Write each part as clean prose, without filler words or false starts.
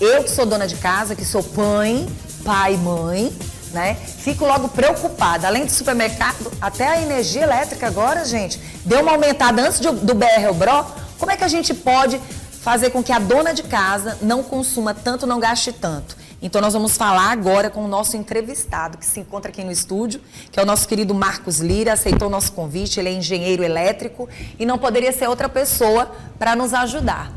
Eu que sou dona de casa, que sou pai, mãe, né? Fico logo preocupada. Além do supermercado, até a energia elétrica agora, gente, deu uma aumentada antes do BR-Obró. Como é que a gente pode fazer com que a dona de casa não consuma tanto, não gaste tanto? Então, nós vamos falar agora com o nosso entrevistado, que se encontra aqui no estúdio, que é o nosso querido Marcos Lira, aceitou o nosso convite, ele é engenheiro elétrico e não poderia ser outra pessoa para nos ajudar.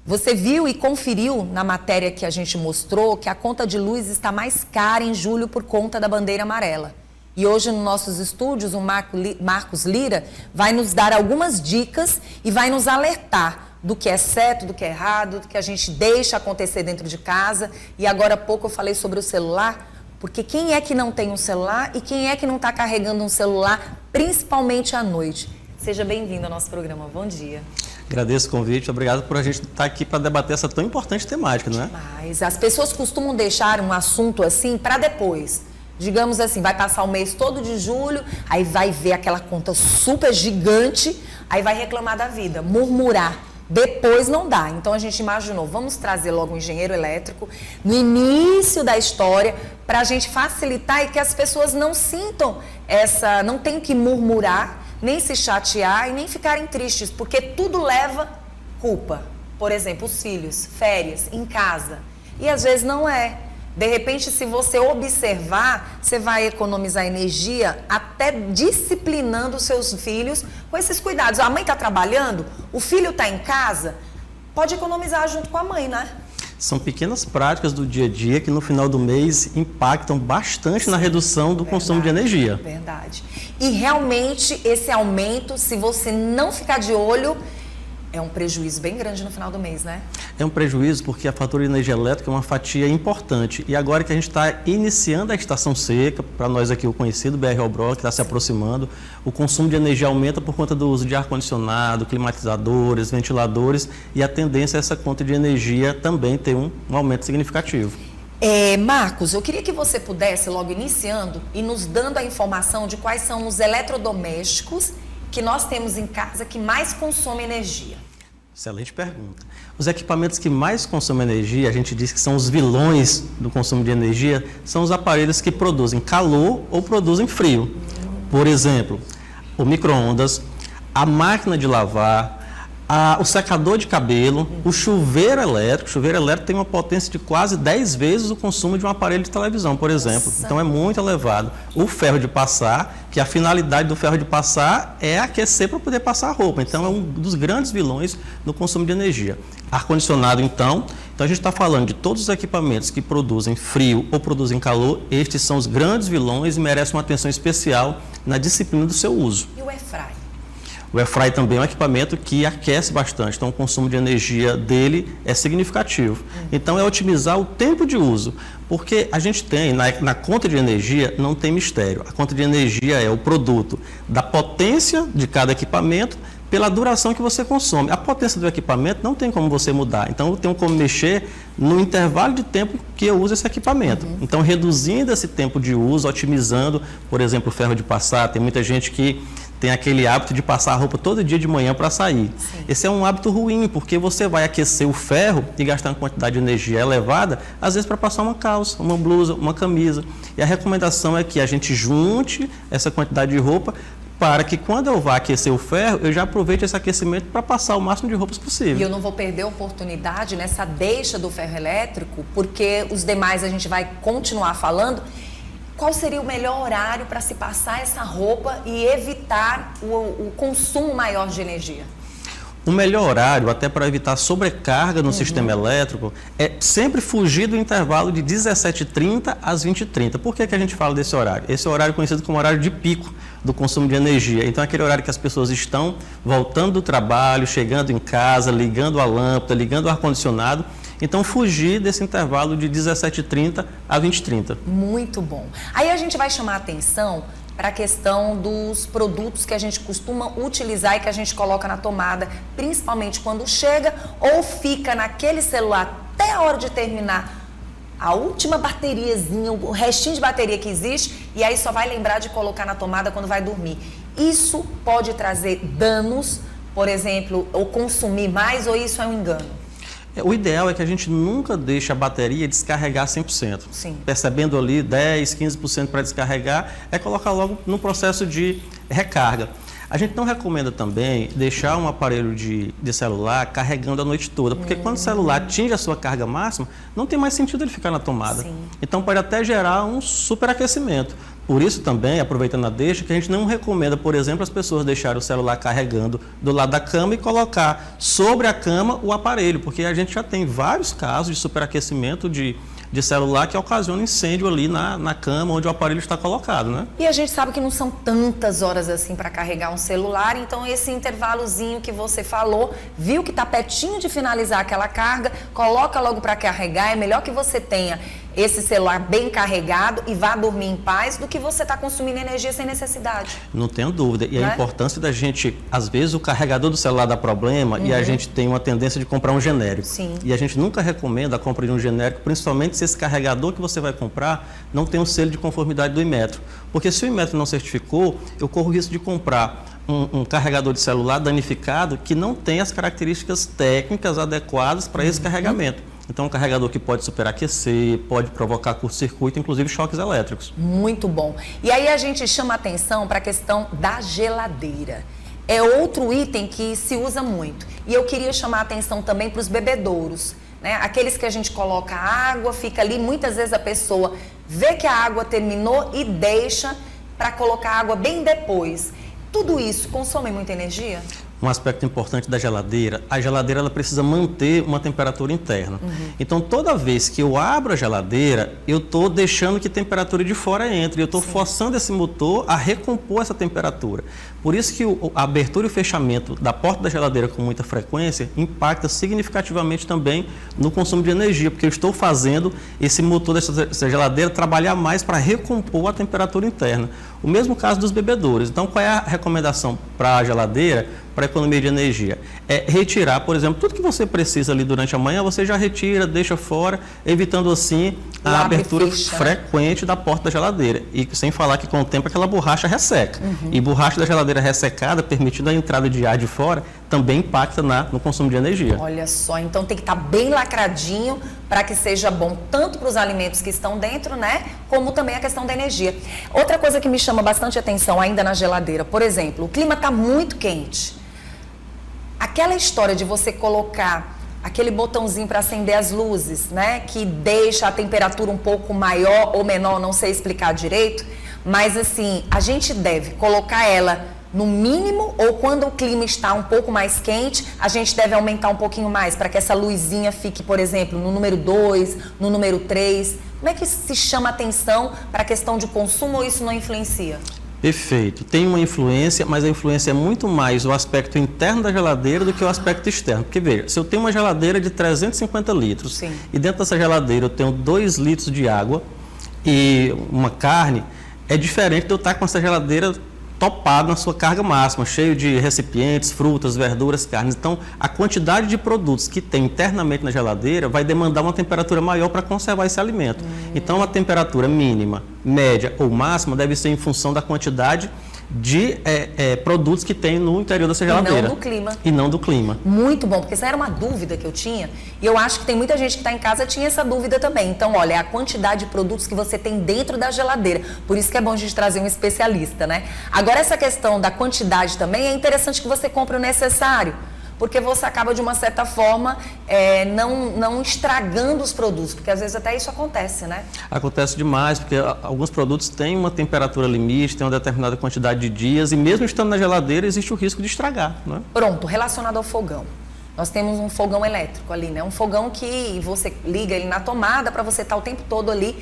Você viu e conferiu na matéria que a gente mostrou que a conta de luz está mais cara em julho por conta da bandeira amarela. E hoje, nos nossos estúdios, o Marcos Lira vai nos dar algumas dicas e vai nos alertar do que é certo, do que é errado, do que a gente deixa acontecer dentro de casa. E agora há pouco eu falei sobre o celular, porque quem é que não tem um celular e quem é que não está carregando um celular, principalmente à noite? Seja bem-vindo ao nosso programa. Bom dia. Agradeço o convite, obrigado por a gente estar aqui para debater essa tão importante temática, não é? Mas as pessoas costumam deixar um assunto assim para depois. Digamos assim, vai passar o mês todo de julho, aí vai ver aquela conta super gigante, aí vai reclamar da vida, murmurar. Depois não dá. Então a gente imaginou, vamos trazer logo um engenheiro elétrico no início da história para a gente facilitar e que as pessoas não sintam não tenham que murmurar, nem se chatear e nem ficarem tristes, porque tudo leva culpa. Por exemplo, os filhos, férias, em casa. E às vezes não é. De repente, se você observar, você vai economizar energia até disciplinando os seus filhos com esses cuidados. A mãe está trabalhando, o filho está em casa, pode economizar junto com a mãe, né? São pequenas práticas do dia a dia que no final do mês impactam bastante na redução do consumo de energia. Verdade. E realmente esse aumento, se você não ficar de olho, é um prejuízo bem grande no final do mês, né? É um prejuízo porque a fatura de energia elétrica é uma fatia importante. E agora que a gente está iniciando a estação seca, para nós aqui o conhecido BR-Obró, que está se aproximando, o consumo de energia aumenta por conta do uso de ar-condicionado, climatizadores, ventiladores, e a tendência é essa conta de energia também ter um aumento significativo. Marcos, eu queria que você pudesse, logo iniciando, e nos dando a informação de quais são os eletrodomésticos que nós temos em casa que mais consomem energia. Excelente pergunta. Os equipamentos que mais consomem energia, a gente diz que são os vilões do consumo de energia, são os aparelhos que produzem calor ou produzem frio. Por exemplo, o micro-ondas, a máquina de lavar, o secador de cabelo, o chuveiro elétrico. O chuveiro elétrico tem uma potência de quase 10 vezes o consumo de um aparelho de televisão, por exemplo. Nossa. Então é muito elevado. O ferro de passar, que a finalidade do ferro de passar é aquecer para poder passar a roupa. Então é um dos grandes vilões no consumo de energia. Ar-condicionado, então a gente está falando de todos os equipamentos que produzem frio ou produzem calor. Estes são os grandes vilões e merecem uma atenção especial na disciplina do seu uso. E o airfryer? O airfryer também é um equipamento que aquece bastante, então o consumo de energia dele é significativo. Então é otimizar o tempo de uso, porque a gente tem, na conta de energia não tem mistério. A conta de energia é o produto da potência de cada equipamento pela duração que você consome. A potência do equipamento não tem como você mudar, então eu tenho como mexer no intervalo de tempo que eu uso esse equipamento. Então reduzindo esse tempo de uso, otimizando, por exemplo, o ferro de passar. Tem muita gente que tem aquele hábito de passar a roupa todo dia de manhã para sair. Sim. Esse é um hábito ruim, porque você vai aquecer o ferro e gastar uma quantidade de energia elevada, às vezes para passar uma calça, uma blusa, uma camisa. E a recomendação é que a gente junte essa quantidade de roupa para que quando eu vá aquecer o ferro, eu já aproveite esse aquecimento para passar o máximo de roupas possível. E eu não vou perder a oportunidade nessa deixa do ferro elétrico, porque os demais a gente vai continuar falando. Qual seria o melhor horário para se passar essa roupa e evitar o consumo maior de energia? O melhor horário, até para evitar sobrecarga no sistema elétrico, é sempre fugir do intervalo de 17h30 às 20h30. Por que a gente fala desse horário? Esse horário é conhecido como horário de pico do consumo de energia. Então, é aquele horário que as pessoas estão voltando do trabalho, chegando em casa, ligando a lâmpada, ligando o ar-condicionado. Então, fugir desse intervalo de 17h30 a 20h30. Muito bom. Aí a gente vai chamar a atenção para a questão dos produtos que a gente costuma utilizar e que a gente coloca na tomada, principalmente quando chega ou fica naquele celular até a hora de terminar a última bateriazinha, o restinho de bateria que existe, e aí só vai lembrar de colocar na tomada quando vai dormir. Isso pode trazer danos, por exemplo, ou consumir mais, ou isso é um engano? O ideal é que a gente nunca deixe a bateria descarregar 100%. Sim. Percebendo ali 10, 15% para descarregar, é colocar logo no processo de recarga. A gente não recomenda também deixar um aparelho de celular carregando a noite toda, porque quando o celular atinge a sua carga máxima, não tem mais sentido ele ficar na tomada. Sim. Então pode até gerar um superaquecimento. Por isso também, aproveitando a deixa, que a gente não recomenda, por exemplo, as pessoas deixarem o celular carregando do lado da cama e colocar sobre a cama o aparelho, porque a gente já tem vários casos de superaquecimento de celular que ocasiona incêndio ali na cama onde o aparelho está colocado, né? E a gente sabe que não são tantas horas assim para carregar um celular, então esse intervalozinho que você falou, viu que está pertinho de finalizar aquela carga, coloca logo para carregar. É melhor que você tenha esse celular bem carregado e vá dormir em paz do que você está consumindo energia sem necessidade. Não tenho dúvida. E a importância da gente, às vezes o carregador do celular dá problema e a gente tem uma tendência de comprar um genérico. Sim. E a gente nunca recomenda a compra de um genérico, principalmente se esse carregador que você vai comprar não tem um selo de conformidade do Inmetro. Porque se o Inmetro não certificou, eu corro o risco de comprar um carregador de celular danificado que não tem as características técnicas adequadas para esse carregamento. Então, um carregador que pode superaquecer, pode provocar curto-circuito, inclusive choques elétricos. Muito bom. E aí a gente chama atenção para a questão da geladeira. É outro item que se usa muito. E eu queria chamar a atenção também para os bebedouros, né? Aqueles que a gente coloca água, fica ali, muitas vezes a pessoa vê que a água terminou e deixa para colocar água bem depois. Tudo isso consome muita energia? Um aspecto importante da geladeira, a geladeira ela precisa manter uma temperatura interna. Então, toda vez que eu abro a geladeira, eu estou deixando que a temperatura de fora entre, eu estou forçando esse motor a recompor essa temperatura. Por isso que a abertura e o fechamento da porta da geladeira com muita frequência impacta significativamente também no consumo de energia, porque eu estou fazendo esse motor dessa geladeira trabalhar mais para recompor a temperatura interna. O mesmo caso dos bebedouros. Então, qual é a recomendação para a geladeira, para a economia de energia? É retirar, por exemplo, tudo que você precisa ali durante a manhã, você já retira, deixa fora, evitando assim a abertura frequente da porta da geladeira. E sem falar que com o tempo aquela borracha resseca. E borracha da geladeira ressecada, permitindo a entrada de ar de fora, também impacta no consumo de energia. Olha só, então tem que estar bem lacradinho para que seja bom tanto para os alimentos que estão dentro, né, como também a questão da energia. Outra coisa que me chama bastante atenção ainda na geladeira, por exemplo, o clima está muito quente. Aquela história de você colocar aquele botãozinho para acender as luzes, né, que deixa a temperatura um pouco maior ou menor, não sei explicar direito, mas assim, a gente deve colocar ela no mínimo, ou quando o clima está um pouco mais quente, a gente deve aumentar um pouquinho mais para que essa luzinha fique, por exemplo, no número 2, no número 3. Como é que se chama atenção para a questão de consumo ou isso não influencia? Perfeito. Tem uma influência, mas a influência é muito mais o aspecto interno da geladeira do que o aspecto externo. Porque, veja, se eu tenho uma geladeira de 350 litros e dentro dessa geladeira eu tenho 2 litros de água e uma carne, é diferente de eu estar com essa geladeira topado na sua carga máxima, cheio de recipientes, frutas, verduras, carnes. Então, a quantidade de produtos que tem internamente na geladeira vai demandar uma temperatura maior para conservar esse alimento. Então, a temperatura mínima, média ou máxima deve ser em função da quantidade de produtos que tem no interior dessa geladeira. E não do clima. E não do clima. Muito bom, porque essa era uma dúvida que eu tinha, e eu acho que tem muita gente que está em casa tinha essa dúvida também. Então, olha, é a quantidade de produtos que você tem dentro da geladeira. Por isso que é bom a gente trazer um especialista, né? Agora, essa questão da quantidade também, é interessante que você compre o necessário, porque você acaba, de uma certa forma, não estragando os produtos, porque às vezes até isso acontece, né? Acontece demais, porque alguns produtos têm uma temperatura limite, têm uma determinada quantidade de dias, e mesmo estando na geladeira, existe o risco de estragar, né? Pronto, relacionado ao fogão. Nós temos um fogão elétrico ali, né? Um fogão que você liga ele na tomada para você estar o tempo todo ali,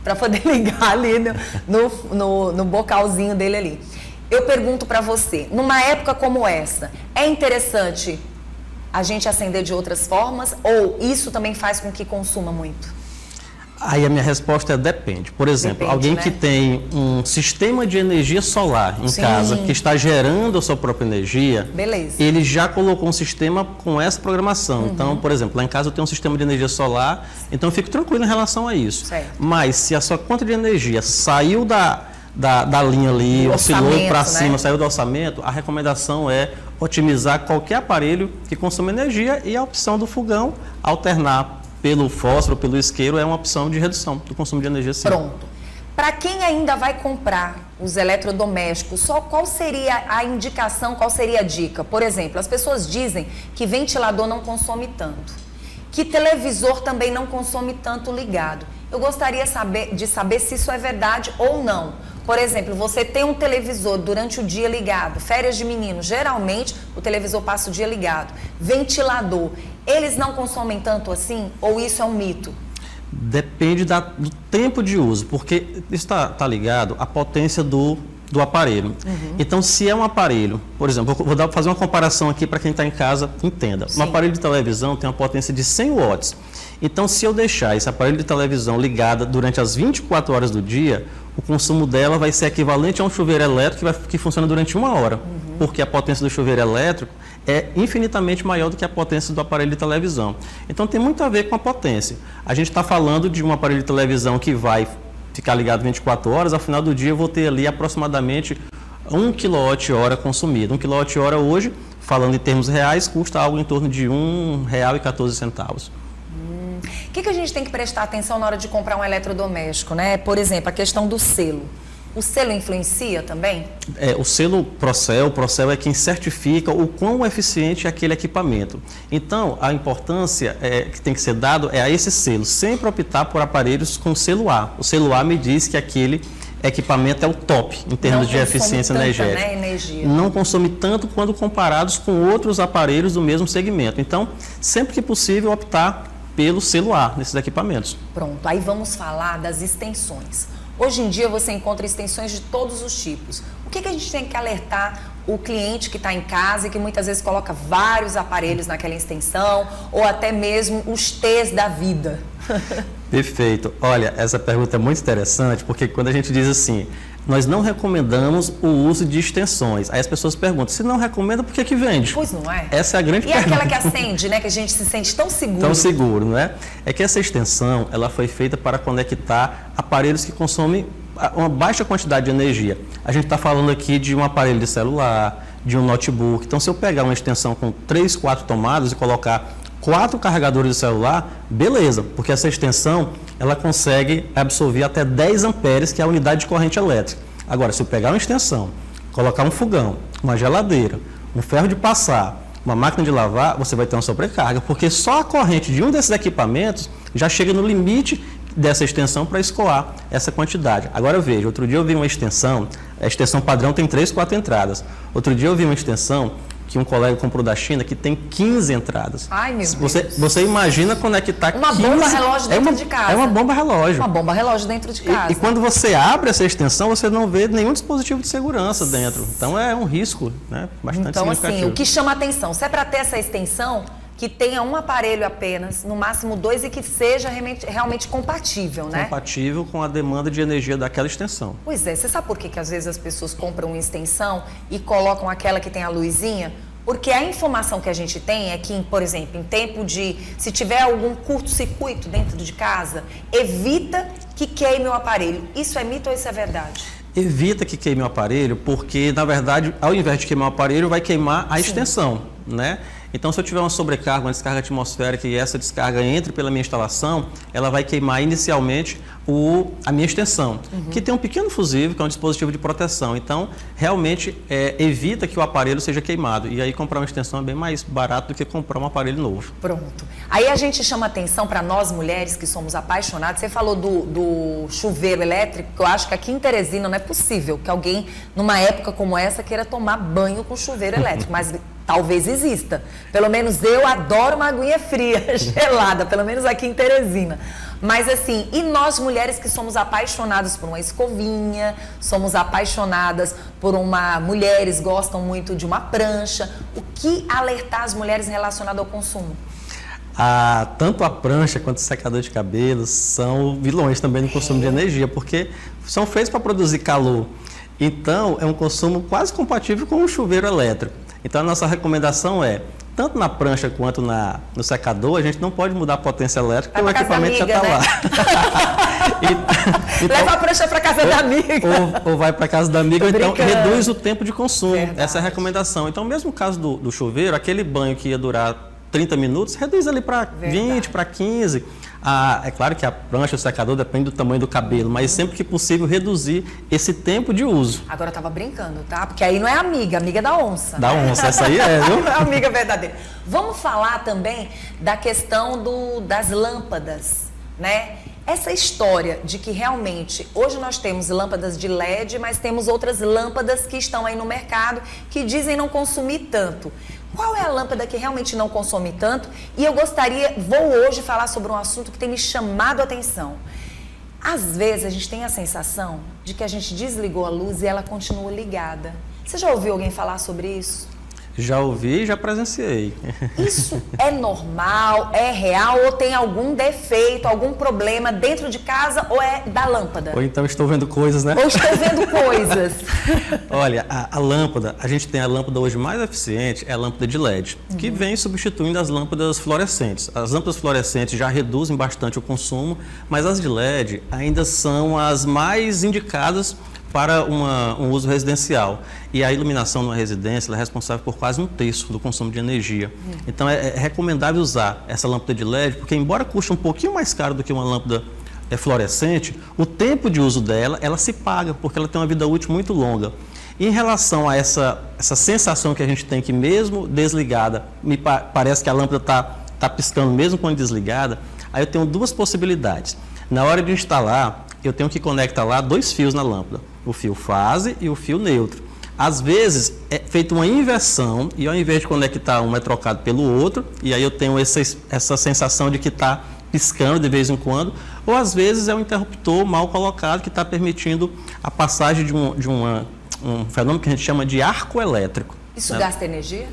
para poder ligar ali no bocalzinho dele ali. Eu pergunto para você, numa época como essa, é interessante a gente acender de outras formas ou isso também faz com que consuma muito? Aí a minha resposta é depende. Por exemplo, alguém que tem um sistema de energia solar em casa, que está gerando a sua própria energia, ele já colocou um sistema com essa programação. Então, por exemplo, lá em casa eu tenho um sistema de energia solar, então eu fico tranquilo em relação a isso. Mas se a sua conta de energia saiu da linha ali, oscilou para cima, saiu do orçamento, a recomendação é otimizar qualquer aparelho que consome energia, e a opção do fogão, alternar pelo fósforo, pelo isqueiro, é uma opção de redução do consumo de energia, sim. Pronto. Para quem ainda vai comprar os eletrodomésticos, só qual seria a indicação, qual seria a dica? Por exemplo, as pessoas dizem que ventilador não consome tanto, que televisor também não consome tanto ligado. Eu gostaria de saber se isso é verdade ou não. Por exemplo, você tem um televisor durante o dia ligado, férias de menino, geralmente o televisor passa o dia ligado. Ventilador, eles não consomem tanto assim ou isso é um mito? Depende do tempo de uso, porque isso está ligado à potência do aparelho. Então, se é um aparelho, por exemplo, vou fazer uma comparação aqui para quem está em casa entenda. Sim. Um aparelho de televisão tem uma potência de 100 watts. Então, se eu deixar esse aparelho de televisão ligado durante as 24 horas do dia, o consumo dela vai ser equivalente a um chuveiro elétrico que funciona durante 1 hora, porque a potência do chuveiro elétrico é infinitamente maior do que a potência do aparelho de televisão. Então, tem muito a ver com a potência. A gente está falando de um aparelho de televisão que vai ficar ligado 24 horas, ao final do dia eu vou ter ali aproximadamente 1 kWh consumido. 1 kWh hoje, falando em termos reais, custa algo em torno de R$ 1,14. O que a gente tem que prestar atenção na hora de comprar um eletrodoméstico, né? Por exemplo, a questão do selo. O selo influencia também? O selo Procel é quem certifica o quão eficiente é aquele equipamento. Então, a importância que tem que ser dado é a esse selo. Sempre optar por aparelhos com selo A. O selo A me diz que aquele equipamento é o top em termos de eficiência energética. Né, energia. Não consome tanto quando comparados com outros aparelhos do mesmo segmento. Então, sempre que possível, optar pelo selo A nesses equipamentos. Pronto, aí vamos falar das extensões. Hoje em dia você encontra extensões de todos os tipos. O que a gente tem que alertar o cliente que está em casa e que muitas vezes coloca vários aparelhos naquela extensão ou até mesmo os T's da vida? Perfeito. Olha, essa pergunta é muito interessante porque quando a gente diz assim, nós não recomendamos o uso de extensões. Aí as pessoas perguntam, se não recomenda, por que vende? Pois não é? Essa é a grande pergunta. E aquela que acende, né? Que a gente se sente tão seguro. Tão seguro, não é? É que essa extensão, ela foi feita para conectar aparelhos que consomem uma baixa quantidade de energia. A gente está falando aqui de um aparelho de celular, de um notebook. Então, se eu pegar uma extensão com 3, 4 tomadas e colocar 4 carregadores de celular, beleza, porque essa extensão ela consegue absorver até 10 amperes, que é a unidade de corrente elétrica. Agora, se eu pegar uma extensão, colocar um fogão, uma geladeira, um ferro de passar, uma máquina de lavar, você vai ter uma sobrecarga, porque só a corrente de um desses equipamentos já chega no limite dessa extensão para escoar essa quantidade. Agora veja, outro dia eu vi uma extensão, a extensão padrão tem 3, 4 entradas. Outro dia eu vi uma extensão que um colega comprou da China, que tem 15 entradas. Ai, meu Deus. Você imagina conectar 15... Uma bomba relógio dentro de casa. É uma bomba relógio. Uma bomba relógio dentro de casa. E quando você abre essa extensão, você não vê nenhum dispositivo de segurança dentro. Então, é um risco, né, bastante significativo. Então, assim, o que chama atenção, se é para ter essa extensão, que tenha um aparelho apenas, no máximo 2, e que seja realmente compatível, né? Compatível com a demanda de energia daquela extensão. Pois é, você sabe por que às vezes as pessoas compram uma extensão e colocam aquela que tem a luzinha? Porque a informação que a gente tem é que, por exemplo, em tempo de... Se tiver algum curto-circuito dentro de casa, evita que queime o aparelho. Isso é mito ou isso é verdade? Evita que queime o aparelho, porque, na verdade, ao invés de queimar o aparelho, vai queimar a extensão, né? Então, se eu tiver uma sobrecarga, uma descarga atmosférica e essa descarga entre pela minha instalação, ela vai queimar inicialmente a minha extensão, que tem um pequeno fusível, que é um dispositivo de proteção. Então, realmente, evita que o aparelho seja queimado. E aí, comprar uma extensão é bem mais barato do que comprar um aparelho novo. Pronto. Aí a gente chama atenção para nós mulheres que somos apaixonadas. Você falou do chuveiro elétrico, que eu acho que aqui em Teresina não é possível que alguém, numa época como essa, queira tomar banho com chuveiro elétrico. Mas talvez exista. Pelo menos eu adoro uma aguinha fria, gelada, pelo menos aqui em Teresina. Mas assim, e nós mulheres que somos apaixonadas por uma escovinha, somos apaixonadas por mulheres gostam muito de uma prancha. O que alertar as mulheres relacionado ao consumo? Tanto a prancha quanto o secador de cabelo são vilões também no consumo de energia, porque são feitos para produzir calor. Então, é um consumo quase compatível com um chuveiro elétrico. Então, a nossa recomendação é tanto na prancha quanto no secador, a gente não pode mudar a potência elétrica, porque o equipamento já está lá. Então, leva a prancha para casa da amiga. Ou vai para casa da amiga, ou então reduz o tempo de consumo. Verdade. Essa é a recomendação. Então, mesmo caso do chuveiro, aquele banho que ia durar 30 minutos, reduz ali para 20, para 15. É claro que a prancha, o secador, depende do tamanho do cabelo, mas sempre que possível reduzir esse tempo de uso. Agora eu tava brincando, tá? Porque aí não é amiga da onça. Da onça, essa aí é, viu? Não é amiga verdadeira. Vamos falar também da questão das lâmpadas, né? Essa história de que realmente hoje nós temos lâmpadas de LED, mas temos outras lâmpadas que estão aí no mercado que dizem não consumir tanto. Qual é a lâmpada que realmente não consome tanto? E eu vou hoje falar sobre um assunto que tem me chamado a atenção. Às vezes a gente tem a sensação de que a gente desligou a luz e ela continua ligada. Você já ouviu alguém falar sobre isso? Já ouvi e já presenciei. Isso é normal, é real ou tem algum defeito, algum problema dentro de casa ou é da lâmpada? Ou então estou vendo coisas, né? Ou estou vendo coisas. Olha, a lâmpada, a gente tem a lâmpada hoje mais eficiente, é a lâmpada de LED, que vem substituindo as lâmpadas fluorescentes. As lâmpadas fluorescentes já reduzem bastante o consumo, mas as de LED ainda são as mais indicadas para um uso residencial. E a iluminação numa residência ela é responsável por quase 1/3 do consumo de energia. Então é recomendável usar essa lâmpada de LED, porque embora custe um pouquinho mais caro do que uma lâmpada fluorescente, o tempo de uso dela, ela se paga, porque ela tem uma vida útil muito longa. E em relação a essa sensação que a gente tem que mesmo desligada, parece que a lâmpada está piscando mesmo quando desligada, aí eu tenho duas possibilidades. Na hora de instalar, eu tenho que conectar lá 2 fios na lâmpada, o fio fase e o fio neutro. Às vezes é feita uma inversão e ao invés de conectar um é trocado pelo outro e aí eu tenho essa sensação de que está piscando de vez em quando, ou às vezes é um interruptor mal colocado que está permitindo a passagem de um fenômeno que a gente chama de arco elétrico. Isso gasta energia?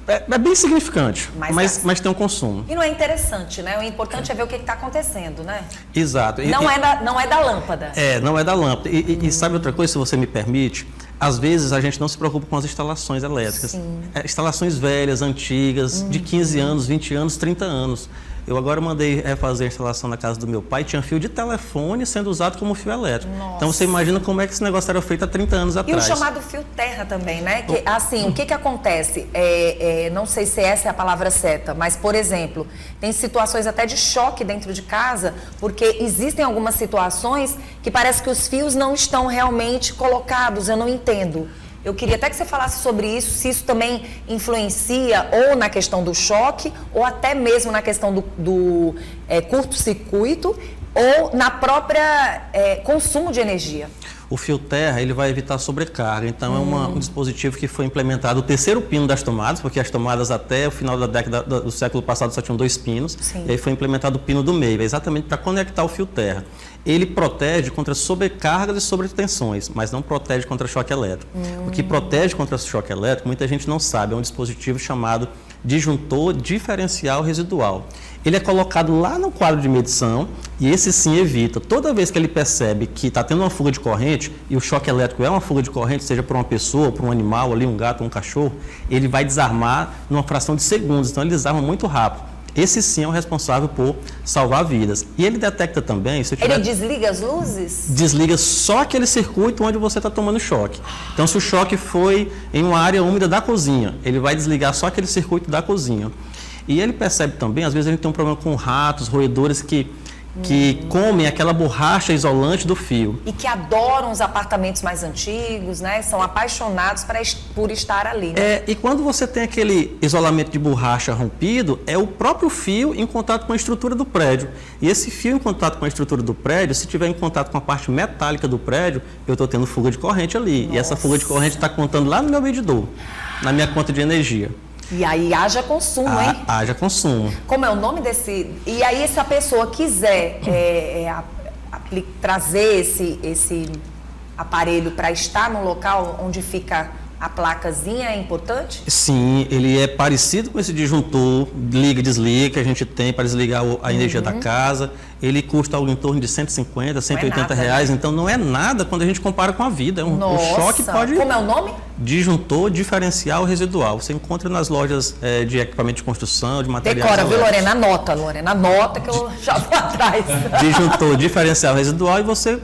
É bem significante, mas tem um consumo. E não é interessante, né? O importante é ver o que está acontecendo, né? Exato. Não é da lâmpada. Não é da lâmpada. E sabe outra coisa, se você me permite? Às vezes a gente não se preocupa com as instalações elétricas. Sim. Instalações velhas, antigas, de 15 anos, 20 anos, 30 anos. Eu agora mandei fazer a instalação na casa do meu pai, tinha fio de telefone sendo usado como fio elétrico. Nossa. Então você imagina como é que esse negócio era feito há 30 anos atrás. E o chamado fio terra também, né? Que, assim, o que acontece? Não sei se essa é a palavra certa, mas, por exemplo, tem situações até de choque dentro de casa, porque existem algumas situações que parece que os fios não estão realmente colocados, eu não entendo. Eu queria até que você falasse sobre isso, se isso também influencia ou na questão do choque, ou até mesmo na questão do curto-circuito, ou na própria consumo de energia. O fio terra ele vai evitar sobrecarga, então é um dispositivo que foi implementado o terceiro pino das tomadas, porque as tomadas até o final da década do século passado só tinham 2 pinos, Sim. E aí foi implementado o pino do meio, exatamente para conectar o fio terra. Ele protege contra sobrecargas e sobretensões, mas não protege contra choque elétrico. O que protege contra choque elétrico, muita gente não sabe, é um dispositivo chamado disjuntor diferencial residual. Ele é colocado lá no quadro de medição e esse sim evita. Toda vez que ele percebe que está tendo uma fuga de corrente, e o choque elétrico é uma fuga de corrente, seja por uma pessoa, por um animal, ali, um gato, um cachorro, ele vai desarmar numa fração de segundos, então ele desarma muito rápido. Esse sim é o responsável por salvar vidas. E ele detecta também... Ele desliga as luzes? Desliga só aquele circuito onde você está tomando choque. Então, se o choque foi em uma área úmida da cozinha, ele vai desligar só aquele circuito da cozinha. E ele percebe também, às vezes ele tem um problema com ratos, roedores que comem aquela borracha isolante do fio. E que adoram os apartamentos mais antigos, né? São apaixonados por estar ali. Né? E quando você tem aquele isolamento de borracha rompido, é o próprio fio em contato com a estrutura do prédio. E esse fio em contato com a estrutura do prédio, se tiver em contato com a parte metálica do prédio, eu estou tendo fuga de corrente ali. Nossa. E essa fuga de corrente está contando lá no meu medidor, na minha conta de energia. E aí haja consumo, hein? Haja consumo. Como é o nome desse... E aí se a pessoa quiser trazer esse aparelho para estar no local onde fica A placazinha é importante? Sim, ele é parecido com esse disjuntor, liga e desliga, que a gente tem para desligar a energia da casa. Ele custa algo em torno de 150, 180 nada, reais, né? Então não é nada quando a gente compara com a vida. Um choque pode... Como é o nome? Disjuntor diferencial residual. Você encontra nas lojas de equipamento de construção, de materiais Decora, viu, elétricos. Lorena? Anota que eu já vou atrás. Disjuntor diferencial residual e você...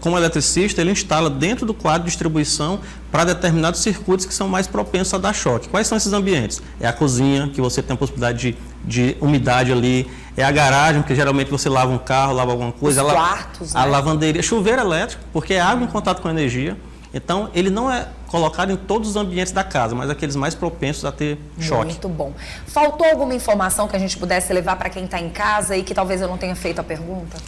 como eletricista, ele instala dentro do quadro de distribuição para determinados circuitos que são mais propensos a dar choque. Quais são esses ambientes? É a cozinha, que você tem a possibilidade de umidade ali. É a garagem, porque geralmente você lava um carro, lava alguma coisa. Os quartos, né? A lavanderia, chuveiro elétrico, porque é água em contato com energia. Então, ele não é colocado em todos os ambientes da casa, mas aqueles mais propensos a ter choque. Muito bom. Faltou alguma informação que a gente pudesse levar para quem está em casa e que talvez eu não tenha feito a pergunta?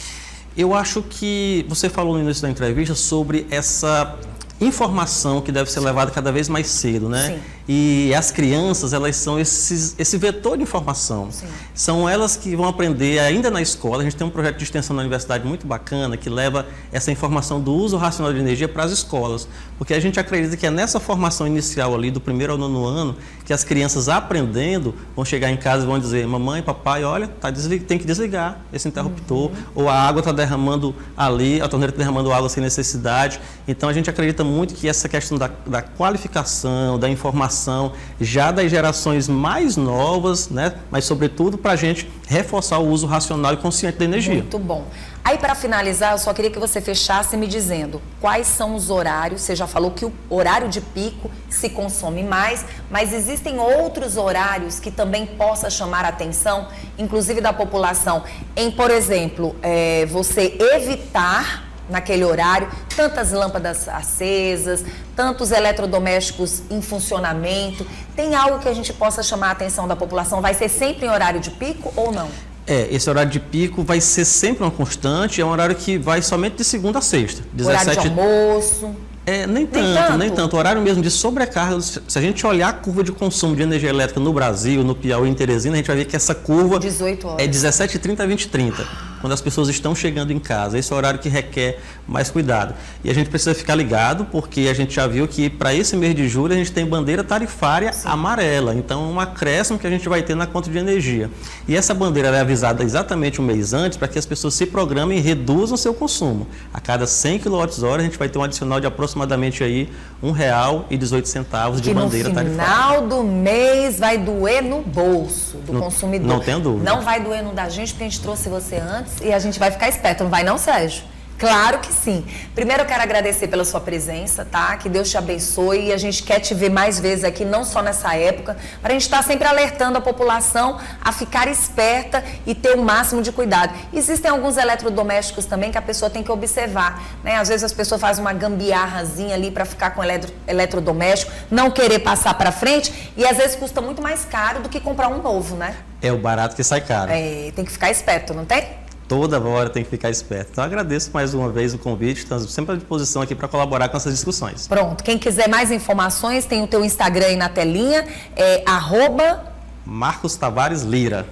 Eu acho que você falou no início da entrevista sobre essa informação que deve ser levada cada vez mais cedo, né? Sim. E as crianças, elas são esse vetor de informação. Sim. São elas que vão aprender ainda na escola. A gente tem um projeto de extensão na universidade muito bacana que leva essa informação do uso racional de energia para as escolas. Porque a gente acredita que é nessa formação inicial ali, do 1º ao 9º ano, que as crianças aprendendo vão chegar em casa e vão dizer: mamãe, papai, olha, tem que desligar esse interruptor, ou a água está derramando ali, a torneira está derramando água sem necessidade. Então a gente acredita muito que essa questão da qualificação, da informação, já das gerações mais novas, né? Mas sobretudo para a gente reforçar o uso racional e consciente da energia. Muito bom. Aí, para finalizar, eu só queria que você fechasse me dizendo quais são os horários. Você já falou que o horário de pico se consome mais, mas existem outros horários que também possa chamar a atenção, inclusive da população, em, por exemplo, você evitar naquele horário tantas lâmpadas acesas, tantos eletrodomésticos em funcionamento. Tem algo que a gente possa chamar a atenção da população? Vai ser sempre em horário de pico ou não? Esse horário de pico vai ser sempre uma constante, é um horário que vai somente de segunda a sexta. Horário de almoço? Nem tanto. O horário mesmo de sobrecarga, se a gente olhar a curva de consumo de energia elétrica no Brasil, no Piauí, em Teresina, a gente vai ver que essa curva 18 horas. É 17h30 a 20h30, quando as pessoas estão chegando em casa. Esse é o horário que requer mais cuidado. E a gente precisa ficar ligado, porque a gente já viu que para esse mês de julho a gente tem bandeira tarifária amarela. Então, um acréscimo que a gente vai ter na conta de energia. E essa bandeira é avisada exatamente um mês antes, para que as pessoas se programem e reduzam seu consumo. A cada 100 kWh a gente vai ter um adicional de aproximadamente aí R$1,18 de bandeira tarifária. No final do mês vai doer no bolso do consumidor. Não tenho dúvida. Não vai doer no da gente, porque a gente trouxe você antes e a gente vai ficar esperto. Não vai não, Sérgio? Claro que sim. Primeiro eu quero agradecer pela sua presença, tá? Que Deus te abençoe e a gente quer te ver mais vezes aqui, não só nessa época, para a gente estar sempre alertando a população a ficar esperta e ter o máximo de cuidado. Existem alguns eletrodomésticos também que a pessoa tem que observar, né? Às vezes as pessoas fazem uma gambiarrazinha ali para ficar com eletrodoméstico, não querer passar para frente e às vezes custa muito mais caro do que comprar um novo, né? É o barato que sai caro. Tem que ficar esperto, não tem? Toda hora tem que ficar esperto. Então, agradeço mais uma vez o convite. Estamos sempre à disposição aqui para colaborar com essas discussões. Pronto. Quem quiser mais informações, tem o teu Instagram aí na telinha. É @Marcos Tavares Lira.